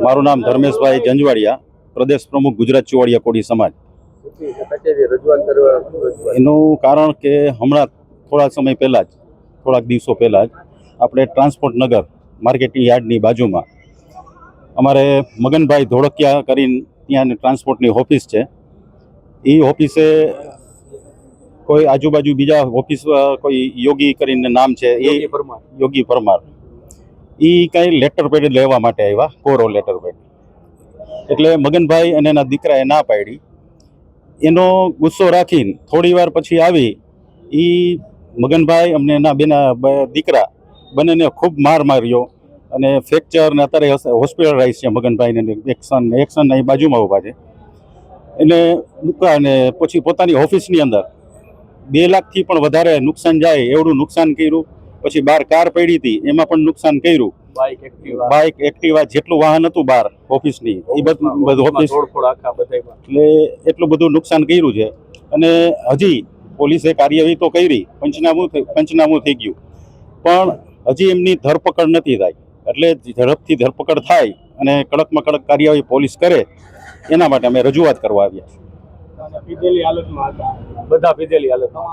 મારું નામ ધર્મેશભાઈ જંજવાડિયા, પ્રદેશ પ્રમુખ ગુજરાત ચુવાડિયા કોળી સમાજ. એનું કારણ કે હમણાં થોડાક દિવસો પહેલાં જ આપણે ટ્રાન્સપોર્ટ નગર માર્કેટિંગ યાર્ડની બાજુમાં અમારે મગનભાઈ ધોળકિયા કરીને ત્યાં ટ્રાન્સપોર્ટની ઓફિસ છે. એ ઓફિસે કોઈ આજુબાજુ બીજા ઓફિસ કોઈ યોગી કરીને નામ છે, એ યોગી પરમાર, એ કંઈ લેટર પેડ લેવા માટે આવ્યા, કોરો લેટર પેડ. એટલે મગનભાઈ અને એના દીકરાએ ના પાડી. એનો ગુસ્સો રાખીને થોડી વાર પછી આવી એ મગનભાઈ અમને એના દીકરા બંનેને ખૂબ માર માર્યો અને ફ્રેક્ચર ને અત્યારે હોસ્પિટલાઇઝ છે મગનભાઈને. એક્શન અહીં બાજુમાં ઊભા છે. એટલે દુકાને પછી પોતાની ઓફિસની અંદર 2 લાખથી પણ વધારે નુકસાન જાય એવડું નુકસાન કર્યું. પછી બહાર કાર પડી હતી એમાં પણ નુકસાન કર્યું. બાઇક એક્ટિવા જેટલું વાહન હતું બહાર ઓફિસની એ બધું ઓફિસ એટલે એટલું બધું નુકસાન કર્યું છે. અને હજી પોલીસે કાર્યવાહી તો કરી, પંચનામું થઈ ગયું, પણ હજી એમની ધરપકડ નથી થઈ. એટલે ઝડપથી ધરપકડ થાય અને કડકમાં કડક કાર્યવાહી પોલીસ કરે એના માટે અમે રજૂઆત કરવા આવ્યા. પીધેલી હાલતમાં હતા, બધા પીધેલી હાલતમાં.